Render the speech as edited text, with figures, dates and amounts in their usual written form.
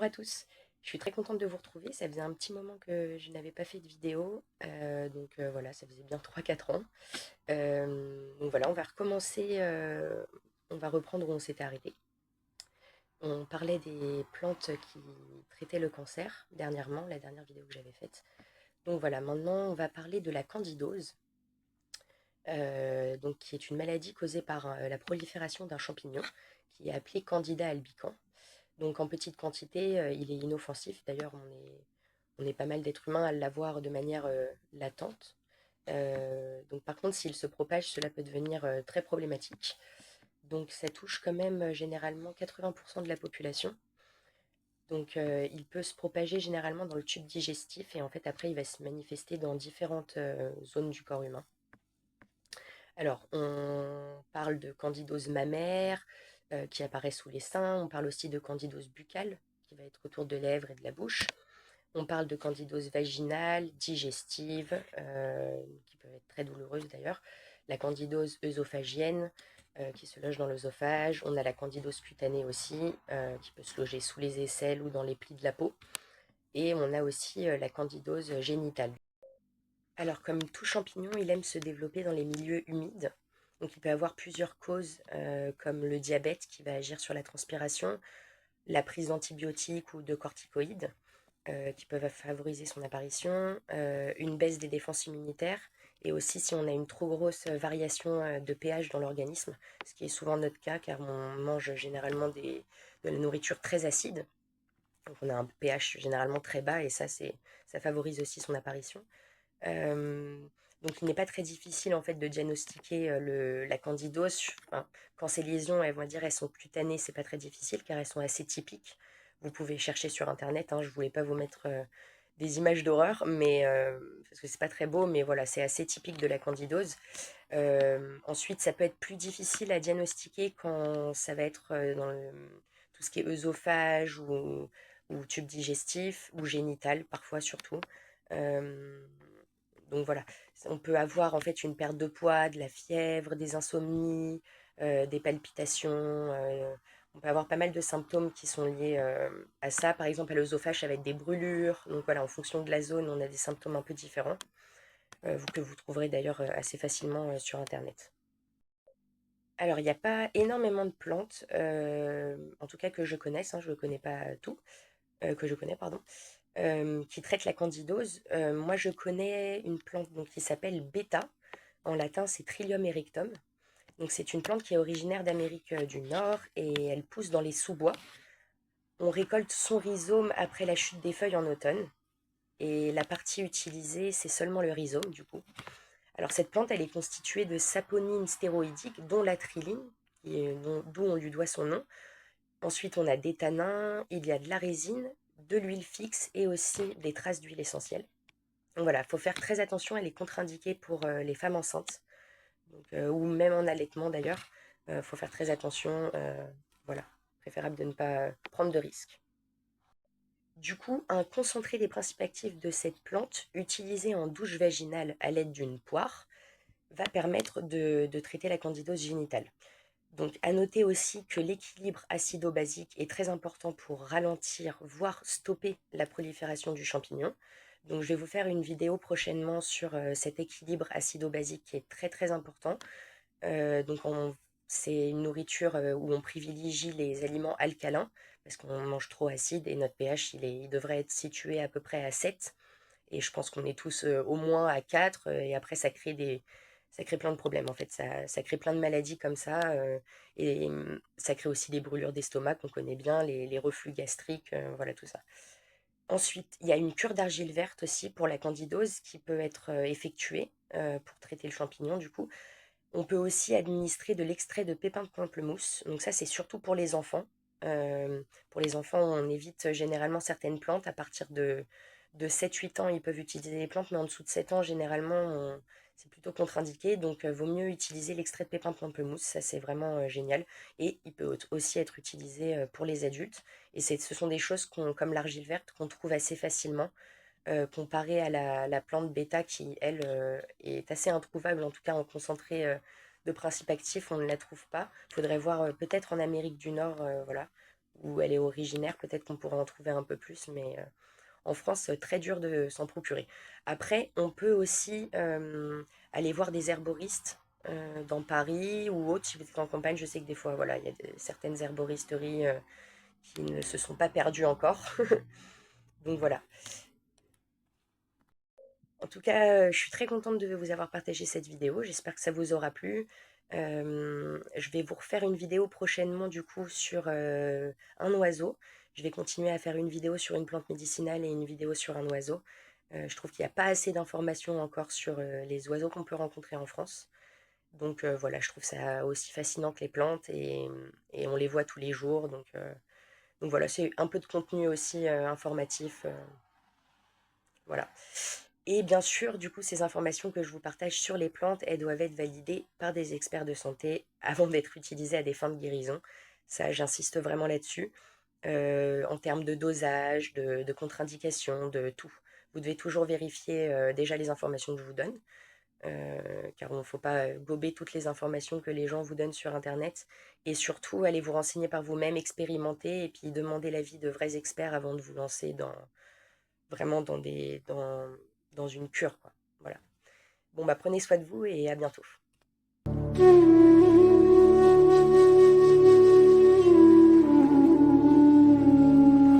à tous, je suis très contente de vous retrouver. Ça faisait un petit moment que je n'avais pas fait de vidéo, voilà, ça faisait bien 3 4 ans. Donc voilà, on va recommencer, on va reprendre où on s'était arrêté. On parlait des plantes qui traitaient le cancer dernièrement, la dernière vidéo que j'avais faite. Donc voilà, maintenant on va parler de la candidose, donc qui est une maladie causée par la prolifération d'un champignon qui est appelé Candida albicans. Donc en petite quantité, il est inoffensif. D'ailleurs, on est pas mal d'êtres humains à l'avoir de manière latente. Donc par contre, s'il se propage, cela peut devenir très problématique. Donc ça touche quand même généralement 80% de la population. Donc il peut se propager généralement dans le tube digestif et en fait après il va se manifester dans différentes zones du corps humain. Alors, on parle de candidose mammaire qui apparaît sous les seins. On parle aussi de candidose buccale qui va être autour de lèvres et de la bouche. On parle de candidose vaginale, digestive, qui peut être très douloureuse d'ailleurs. La candidose œsophagienne qui se loge dans l'œsophage. On a la candidose cutanée aussi qui peut se loger sous les aisselles ou dans les plis de la peau. Et on a aussi la candidose génitale. Alors, comme tout champignon, il aime se développer dans les milieux humides. Donc, il peut avoir plusieurs causes, comme le diabète qui va agir sur la transpiration, la prise d'antibiotiques ou de corticoïdes qui peuvent favoriser son apparition, une baisse des défenses immunitaires, et aussi si on a une trop grosse variation de pH dans l'organisme, ce qui est souvent notre cas car on mange généralement de la nourriture très acide. Donc, on a un pH généralement très bas et ça favorise aussi son apparition. Euh, donc il n'est pas très difficile en fait de diagnostiquer la candidose. Enfin, quand ces lésions, elles vont dire, elles sont cutanées, c'est pas très difficile car elles sont assez typiques. Vous pouvez chercher sur internet, hein, je voulais pas vous mettre des images d'horreur, mais parce que c'est pas très beau, mais voilà, c'est assez typique de la candidose. Ensuite, ça peut être plus difficile à diagnostiquer quand ça va être tout ce qui est œsophage ou tube digestif ou génital, parfois surtout. Euh, donc voilà, on peut avoir en fait une perte de poids, de la fièvre, des insomnies, des palpitations. On peut avoir pas mal de symptômes qui sont liés à ça. Par exemple, à l'œsophage, ça va être des brûlures. Donc voilà, en fonction de la zone, on a des symptômes un peu différents, que vous trouverez d'ailleurs assez facilement sur Internet. Alors, il n'y a pas énormément de plantes, en tout cas que je connaisse, hein, je ne connais pas tout, que je connais, pardon, qui traitent la candidose. Moi, je connais une plante donc, qui s'appelle Beta. En latin, c'est Trillium erectum. Donc, c'est une plante qui est originaire d'Amérique du Nord et elle pousse dans les sous-bois. On récolte son rhizome après la chute des feuilles en automne. Et la partie utilisée, c'est seulement le rhizome, du coup. Alors, cette plante, elle est constituée de saponine stéroïdique, dont la trilline, d'où on lui doit son nom. Ensuite, on a des tanins, il y a de la résine, de l'huile fixe et aussi des traces d'huile essentielle. Donc voilà, il faut faire très attention, elle est contre-indiquée pour les femmes enceintes, donc, ou même en allaitement d'ailleurs. Il faut faire très attention, voilà, préférable de ne pas prendre de risques. Du coup, un concentré des principes actifs de cette plante, utilisé en douche vaginale à l'aide d'une poire, va permettre de traiter la candidose génitale. Donc, à noter aussi que l'équilibre acido-basique est très important pour ralentir, voire stopper la prolifération du champignon. Donc, je vais vous faire une vidéo prochainement sur cet équilibre acido-basique qui est très très important. Donc, c'est une nourriture où on privilégie les aliments alcalins parce qu'on mange trop acide et notre pH il devrait être situé à peu près à 7. Et je pense qu'on est tous au moins à 4. Et après, ça crée plein de problèmes en fait. Ça crée plein de maladies comme ça. Et ça crée aussi des brûlures d'estomac qu'on connaît bien, les reflux gastriques, voilà tout ça. Ensuite, il y a une cure d'argile verte aussi pour la candidose qui peut être effectuée pour traiter le champignon du coup. On peut aussi administrer de l'extrait de pépins de pamplemousse. Donc ça, c'est surtout pour les enfants. Pour les enfants, on évite généralement certaines plantes. À partir de 7-8 ans, ils peuvent utiliser les plantes, mais en dessous de 7 ans, généralement, c'est plutôt contre-indiqué. Donc, vaut mieux utiliser l'extrait de pépins de pamplemousse. Ça, c'est vraiment génial. Et il peut aussi être utilisé pour les adultes. Et ce sont des choses comme l'argile verte qu'on trouve assez facilement comparé à la plante bêta qui, elle, est assez introuvable, en tout cas en concentré de principes actifs, on ne la trouve pas. Il faudrait voir peut-être en Amérique du Nord, voilà, où elle est originaire. Peut-être qu'on pourra en trouver un peu plus, mais en France, très dur de s'en procurer. Après, on peut aussi aller voir des herboristes dans Paris ou autres. Si vous êtes en campagne, je sais que des fois, voilà, il y a certaines herboristeries qui ne se sont pas perdues encore. Donc voilà. En tout cas, je suis très contente de vous avoir partagé cette vidéo. J'espère que ça vous aura plu. Je vais vous refaire une vidéo prochainement du coup sur un oiseau. Je vais continuer à faire une vidéo sur une plante médicinale et une vidéo sur un oiseau. Je trouve qu'il n'y a pas assez d'informations encore sur les oiseaux qu'on peut rencontrer en France. Donc voilà, je trouve ça aussi fascinant que les plantes et on les voit tous les jours. Donc voilà, c'est un peu de contenu aussi informatif. Voilà. Et bien sûr, du coup, ces informations que je vous partage sur les plantes, elles doivent être validées par des experts de santé avant d'être utilisées à des fins de guérison. Ça, j'insiste vraiment là-dessus. En termes de dosage, de contre-indication, de tout. Vous devez toujours vérifier déjà les informations que je vous donne, car il ne faut pas gober toutes les informations que les gens vous donnent sur Internet. Et surtout, allez vous renseigner par vous-même, expérimenter et puis demander l'avis de vrais experts avant de vous lancer vraiment dans une cure, quoi. Voilà. Bon, bah, prenez soin de vous et à bientôt.